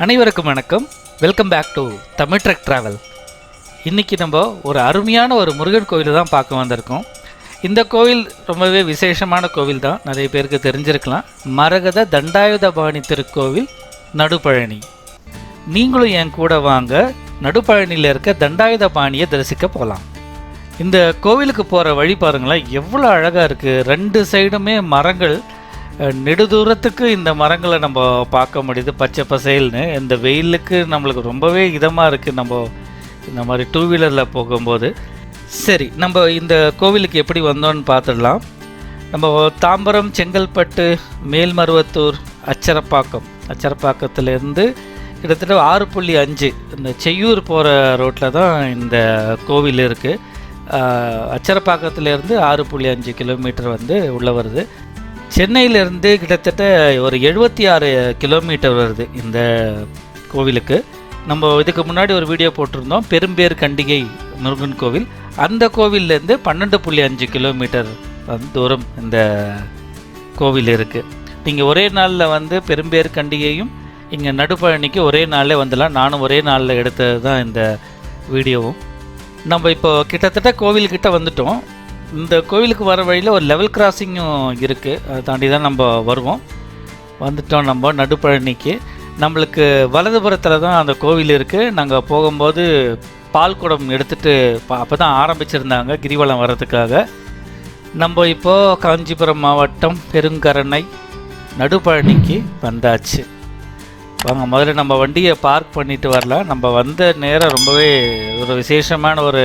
அனைவருக்கும் வணக்கம். Welcome back to Tamil trek travel. இன்றைக்கி நம்ம ஒரு அருமையான ஒரு முருகன் கோவிலை தான் பார்க்க வந்திருக்கோம். இந்த கோவில் ரொம்பவே விசேஷமான கோவில் தான், நிறைய பேருக்கு தெரிஞ்சிருக்கலாம். மரகத தண்டாயுதபாணி திருக்கோவில், நடுப்பழனி. நீங்களும் என் கூட வாங்க, நடுப்பழனியில் இருக்க தண்டாயுதபாணியை தரிசிக்க போகலாம். இந்த கோவிலுக்கு போகிற வழி பாருங்களேன், எவ்வளோ அழகாக இருக்குது. ரெண்டு சைடுமே மரங்கள், நெடுதூரத்துக்கு இந்த மரங்களை நம்ம பார்க்க முடியுது, பச்சை பசேல்னு. இந்த வெயிலுக்கு நம்மளுக்கு ரொம்பவே இதமாக இருக்குது நம்ம இந்த மாதிரி டூ வீலரில் போகும்போது. சரி, நம்ம இந்த கோவிலுக்கு எப்படி வந்தோன்னு பார்த்துடலாம். நம்ம தாம்பரம், செங்கல்பட்டு, மேல்மருவத்தூர், அச்சரப்பாக்கத்துலேருந்து கிட்டத்தட்ட 6.5 இந்த செய்யூர் போகிற ரோட்டில் தான் இந்த கோவில் இருக்குது. அச்சரப்பாக்கத்துலேருந்து 6.5 கிலோமீட்டர் வந்து உள்ளே வருது. சென்னையிலேருந்து கிட்டத்தட்ட ஒரு 76 கிலோமீட்டர் வருது இந்த கோவிலுக்கு. நம்ம இதுக்கு முன்னாடி ஒரு வீடியோ போட்டிருந்தோம், பெரும்பேர் கண்டிகை முருகன் கோவில். அந்த கோவிலேருந்து 12.5 கிலோமீட்டர் தூரம் இந்த கோவில் இருக்குது. நீங்கள் ஒரே நாளில் வந்து பெரும்பேர் கண்டிகையும் இங்கே நடுப்பழனிக்கு ஒரே நாளில் வந்துடலாம். நானும் ஒரே நாளில் எடுத்தது தான் இந்த வீடியோவும். நம்ம இப்போ கிட்டத்தட்ட கோவில்கிட்ட வந்துட்டோம். இந்த கோவிலுக்கு வர வழியில் ஒரு லெவல் கிராசிங்கும் இருக்குது, அதை தாண்டி தான் நம்ம வருவோம். வந்துட்டோம் நம்ம நடுப்பழனிக்கு. நம்மளுக்கு வலதுபுறத்தில் தான் அந்த கோவில் இருக்குது. நாங்கள் போகும்போது பால் குடம் எடுத்துகிட்டு அப்போ தான் ஆரம்பிச்சிருந்தாங்க கிரிவலம் வர்றதுக்காக. நம்ம இப்போது காஞ்சிபுரம் மாவட்டம் பெருங்கரணை நடுப்பழனிக்கு வந்தாச்சு. வாங்க, முதல்ல நம்ம வண்டியை பார்க் பண்ணிட்டு வரலாம். நம்ம வந்த நேரம் ரொம்பவே ஒரு விசேஷமான ஒரு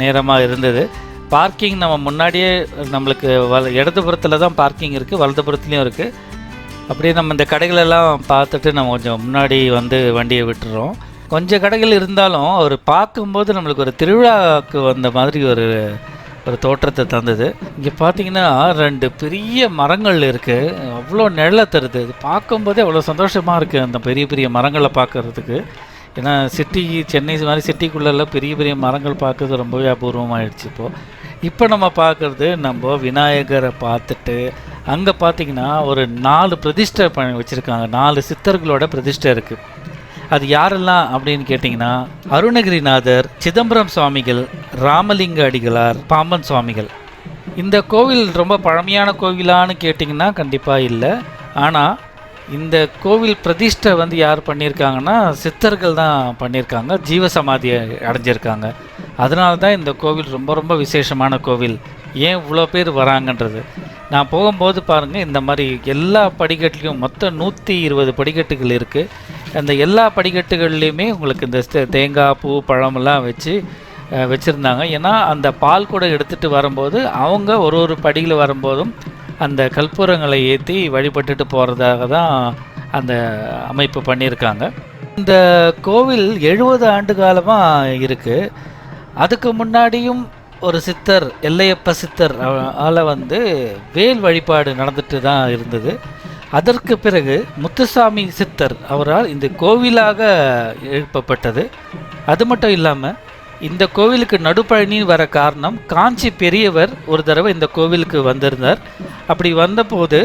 நேரமாக இருந்தது. பார்க்கிங் நம்ம முன்னாடியே நம்மளுக்கு இடதுபுறத்தில் தான் பார்க்கிங் இருக்குது, வலதுபுறத்துலேயும் இருக்குது. அப்படியே நம்ம இந்த கடைகளெல்லாம் பார்த்துட்டு நம்ம கொஞ்சம் முன்னாடி வந்து வண்டியை விட்டுறோம். கொஞ்சம் கடைகள் இருந்தாலும் அவர் பார்க்கும்போது நம்மளுக்கு ஒரு திருவிழாவுக்கு வந்த மாதிரி ஒரு தோற்றத்தை தந்தது. இங்கே பார்த்தீங்கன்னா 2 பெரிய மரங்கள் இருக்குது, அவ்வளோ நிழலை தருது. இது பார்க்கும்போதே அவ்வளோ சந்தோஷமாக இருக்குது அந்த பெரிய பெரிய மரங்களை பார்க்குறதுக்கு. ஏன்னா சென்னை மாதிரி சிட்டிக்குள்ளெல்லாம் பெரிய பெரிய மரங்கள் பார்க்குறது ரொம்பவே அபூர்வமாகிடுச்சு. இப்போ நம்ம பார்க்குறது, நம்ம விநாயகரை பார்த்துட்டு அங்கே பார்த்திங்கன்னா ஒரு 4 பிரதிஷ்டை வச்சுருக்காங்க. 4 சித்தர்களோட பிரதிஷ்டை இருக்குது. அது யாரெல்லாம் அப்படின்னு கேட்டிங்கன்னா, அருணகிரிநாதர், சிதம்பரம் சுவாமிகள், ராமலிங்க அடிகளார், பாம்பன் சுவாமிகள். இந்த கோவில் ரொம்ப பழமையான கோவிலான்னு கேட்டிங்கன்னா கண்டிப்பாக இல்லை. ஆனால் இந்த கோவில் பிரதிஷ்டை வந்து யார் பண்ணியிருக்காங்கன்னா சித்தர்கள் தான் பண்ணியிருக்காங்க, ஜீவசமாதியை அடைஞ்சிருக்காங்க. அதனால தான் இந்த கோவில் ரொம்ப ரொம்ப விசேஷமான கோவில். ஏன் இவ்வளோ பேர் வராங்கன்றது நான் போகும்போது பாருங்கள், இந்த மாதிரி எல்லா படிக்கட்டுலேயும் மொத்தம் 120 படிக்கட்டுகள் இருக்குது. அந்த எல்லா படிக்கட்டுகள்லேயுமே உங்களுக்கு இந்த தேங்காய், பூ, பழமெல்லாம் வச்சுருந்தாங்க. ஏன்னா அந்த பால் கூட எடுத்துகிட்டு வரும்போது அவங்க ஒரு படியில் வரும்போதும் அந்த கற்பூரங்களை ஏற்றி வழிபட்டுட்டு போகிறதாக தான் அந்த அமைப்பு பண்ணியிருக்காங்க. இந்த கோவில் 70 ஆண்டு காலமாக இருக்குது. அதுக்கு முன்னாடியும் ஒரு சித்தர், எல்லையப்ப சித்தர் வந்து வேல் வழிபாடு நடந்துட்டு தான் இருந்தது. அதற்கு பிறகு முத்துசாமி சித்தர் அவரால் இந்த கோவிலாக எழுப்பப்பட்டது. அது மட்டும் இல்லாமல் இந்த கோவிலுக்கு நடுப்பழனி வர காரணம், காஞ்சி பெரியவர் ஒரு தடவை இந்த கோவிலுக்கு வந்திருந்தார். அப்படி வந்தபோது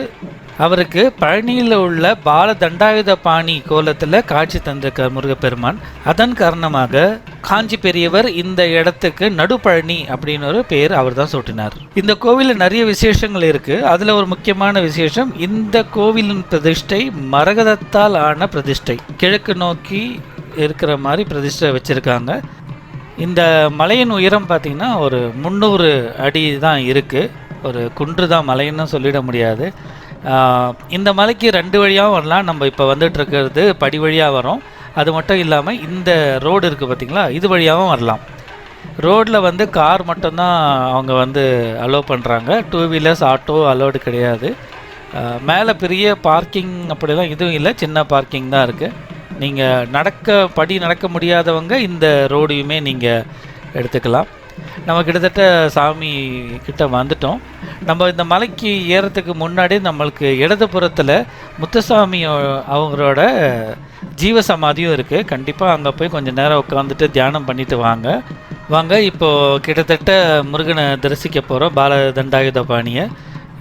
அவருக்கு பழனியில் உள்ள பால தண்டாயுதபாணி கோலத்தில் காட்சி தந்திருக்கார் முருகப்பெருமான். அதன் காரணமாக காஞ்சி பெரியவர் இந்த இடத்துக்கு நடுப்பழனி அப்படின்னு ஒரு பெயர் அவர் தான் சூட்டினார். இந்த கோவிலில் நிறைய விசேஷங்கள் இருக்குது. அதில் ஒரு முக்கியமான விசேஷம், இந்த கோவிலின் பிரதிஷ்டை மரகதத்தால் ஆன பிரதிஷ்டை. கிழக்கு நோக்கி இருக்கிற மாதிரி பிரதிஷ்டை வச்சுருக்காங்க. இந்த மலையின் உயரம் பார்த்திங்கன்னா ஒரு 300 அடி தான் இருக்குது. ஒரு குன்று தான், மலைன்னு சொல்லிட முடியாது. இந்த மலைக்கு 2 வழியாகவும் வரலாம். நம்ம இப்போ வந்துட்டுருக்கிறது படி வழியாக வரோம். அது மட்டும் இல்லாமல் இந்த ரோடு இருக்குது பார்த்திங்களா, இது வழியாகவும் வரலாம். ரோடில் வந்து கார் மட்டும்தான் அவங்க வந்து அலோவ் பண்ணுறாங்க. 2 வீலர்ஸ், ஆட்டோ அலோடு கிடையாது. மேலே பெரிய பார்க்கிங் அப்படிலாம் எதுவும் இல்லை, சின்ன பார்க்கிங் தான் இருக்குது. நீங்கள் நடக்க முடியாதவங்க இந்த ரோடையுமே நீங்கள் எடுத்துக்கலாம். நம்ம கிட்டத்தட்ட சாமி கிட்ட வந்துட்டோம். நம்ம இந்த மலைக்கு ஏறத்துக்கு முன்னாடி நம்மளுக்கு இடதுபுறத்தில் முத்துசாமி அவங்களோட ஜீவசமாதியும் இருக்குது. கண்டிப்பாக அங்கே போய் கொஞ்சம் நேரம் உட்காந்துட்டு தியானம் பண்ணிவிட்டு வாங்க. இப்போது கிட்டத்தட்ட முருகனை தரிசிக்க போகிறோம், பால தண்டாயுதபாணியை.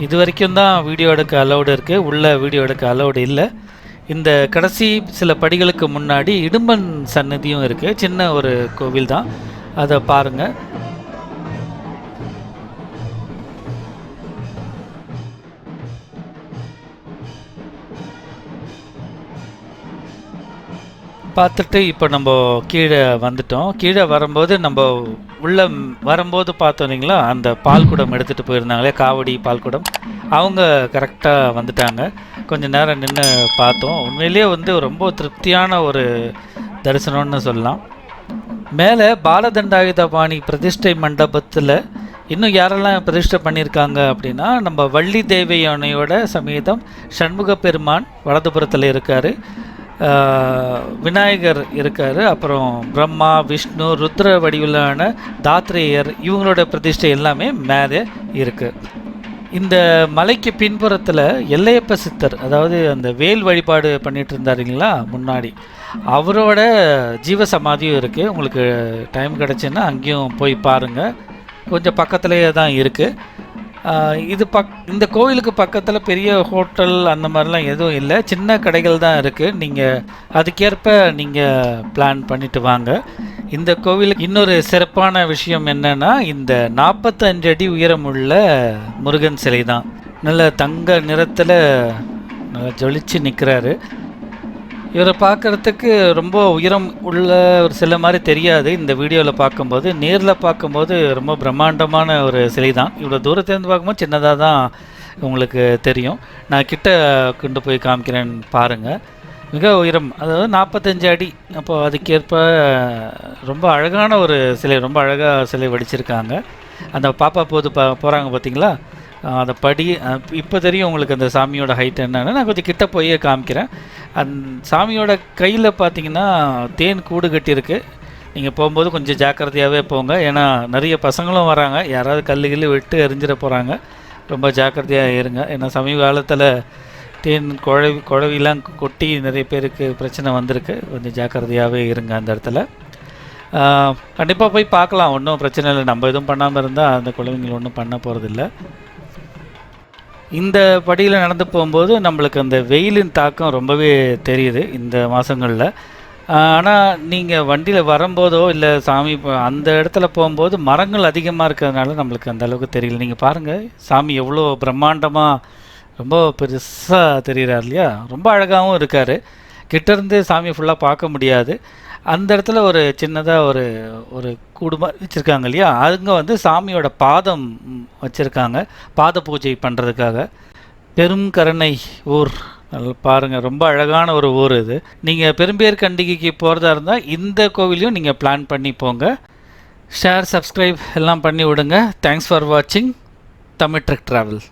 இது வரைக்கும் தான் வீடியோ எடுக்க அலௌடு இருக்குது, உள்ள வீடியோ எடுக்க அலௌடு இல்லை. இந்த கடைசி சில படிகளுக்கு முன்னாடி இடும்பன் சன்னதியும் இருக்குது. சின்ன ஒரு கோவில் தான், அதை பாருங்கள். பார்த்துட்டு இப்போ நம்ம கீழே வந்துட்டோம். கீழே வரும்போது நம்ம உள்ளே வரும்போது பார்த்தோம் இல்லைங்களா, அந்த பால்குடம் எடுத்துகிட்டு போயிருந்தாங்களே, காவடி பால்குடம், அவங்க கரெக்டாக வந்துட்டாங்க. கொஞ்சம் நேரம் நின்று பார்த்தோம். உண்மையிலேயே வந்து ரொம்ப திருப்தியான ஒரு தரிசனம்னு சொல்லலாம். மேலே பாலதண்டாயுதபாணி பிரதிஷ்டை மண்டபத்தில் இன்னும் யாரெல்லாம் பிரதிஷ்டை பண்ணியிருக்காங்க அப்படின்னா, நம்ம வள்ளி தேவயானையோட சமேதம் சண்முக பெருமான் வலதுபுறத்தில் இருக்கார், விநாயகர் இருக்கார், அப்புறம் பிரம்மா, விஷ்ணு, ருத்ர வடிவிலான தாத்ரேயர், இவங்களோட பிரதிஷ்டை எல்லாமே மேலே இருக்குது. இந்த மலைக்கு பின்புறத்தில் எல்லையப்ப சித்தர், அதாவது அந்த வேல் வழிபாடு பண்ணிகிட்டு இருந்தாருங்களா முன்னாடி, அவரோட ஜீவசமாதியும் இருக்குது. உங்களுக்கு டைம் கிடச்சுன்னா அங்கேயும் போய் பாருங்கள். கொஞ்சம் பக்கத்துலேயே தான் இருக்குது. இந்த கோவிலுக்கு பக்கத்தில் பெரிய ஹோட்டல் அந்த மாதிரிலாம் எதுவும் இல்லை, சின்ன கடைகள் தான் இருக்குது. நீங்கள் அதுக்கேற்ப நீங்கள் பிளான் பண்ணிட்டு வாங்க. இந்த கோவிலுக்கு இன்னொரு சிறப்பான விஷயம் என்னென்னா, இந்த 45 அடி உயரமுள்ள முருகன் சிலை தான். நல்ல தங்க நிறத்தில் நல்லா ஜொலிச்சு நிற்கிறாரு. இவரை பார்க்குறதுக்கு ரொம்ப உயரம் உள்ள ஒரு சிலை மாதிரி தெரியாது இந்த வீடியோவில் பார்க்கும்போது. நேரில் பார்க்கும்போது ரொம்ப பிரம்மாண்டமான ஒரு சிலை தான். இவ்வளோ தூரத்துலேருந்து பார்க்கும்போது சின்னதாக தான் உங்களுக்கு தெரியும். நான் கிட்ட கொண்டு போய் காமிக்கிறேன்னு பாருங்கள். மிக உயரம், அதாவது 45 அடி. அப்போது அதுக்கேற்ப ரொம்ப அழகான ஒரு சிலை, ரொம்ப அழகாக சிலை வடிச்சிருக்காங்க. அந்த பாப்பா போகிறாங்க பார்த்தீங்களா, அந்த படி இப்போ தெரியும் உங்களுக்கு அந்த சாமியோட ஹைட் என்னன்னு. நான் கொஞ்சம் கிட்ட போய் காமிக்கிறேன். அந்த சாமியோட கையில் பார்த்தீங்கன்னா தேன் கூடு கட்டியிருக்கு. நீங்கள் போகும்போது கொஞ்சம் ஜாக்கிரதையாகவே போங்க, ஏன்னா நிறைய பசங்களும் வராங்க, யாராவது கல்லு விட்டு எரிஞ்சிட போகிறாங்க. ரொம்ப ஜாக்கிரதையாக இருங்க, ஏன்னா சமீப காலத்தில் தேன் குழவிலாம் கொட்டி நிறைய பேருக்கு பிரச்சனை வந்திருக்கு. கொஞ்சம் ஜாக்கிரதையாகவே இருங்க அந்த இடத்துல. கண்டிப்பாக போய் பார்க்கலாம், ஒன்றும் பிரச்சனை இல்லை. நம்ம எதுவும் பண்ணாமல் இருந்தால் அந்த குழந்தைங்கள் ஒன்றும் பண்ண போகிறதில்ல. இந்த படியில் நடந்து போகும்போது நம்மளுக்கு அந்த வெயிலின் தாக்கம் ரொம்பவே தெரியுது இந்த மாதங்களில். ஆனால் நீங்கள் வண்டியில் வரும்போதோ இல்லை சாமி அந்த இடத்துல போகும்போது மரங்கள் அதிகமாக இருக்கிறதுனால நம்மளுக்கு அந்த அளவுக்கு தெரியல. நீங்கள் பாருங்கள், சாமி எவ்வளோ பிரம்மாண்டமாக ரொம்ப பெருசாக தெரிகிறார் இல்லையா, ரொம்ப அழகாகவும் இருக்கார். கிட்டேருந்து சாமி ஃபுல்லாக பார்க்க முடியாது. அந்த இடத்துல ஒரு சின்னதாக ஒரு கூடு மாதிரி வச்சுருக்காங்க இல்லையா, அதுங்க வந்து சாமியோட பாதம் வச்சுருக்காங்க பாத பூஜை பண்ணுறதுக்காக. பெரும் கருணை ஊர் பாருங்கள், ரொம்ப அழகான ஒரு ஊர் இது. நீங்கள் பெரும்பேர்கண்டிகைக்கு போகிறதா இருந்தால் இந்த கோவிலையும் நீங்கள் பிளான் பண்ணி போங்க. ஷேர், சப்ஸ்கிரைப் எல்லாம் பண்ணி விடுங்க. தேங்க்ஸ் ஃபார் வாட்சிங் தமிழ் ட்ரக் ட்ராவல்.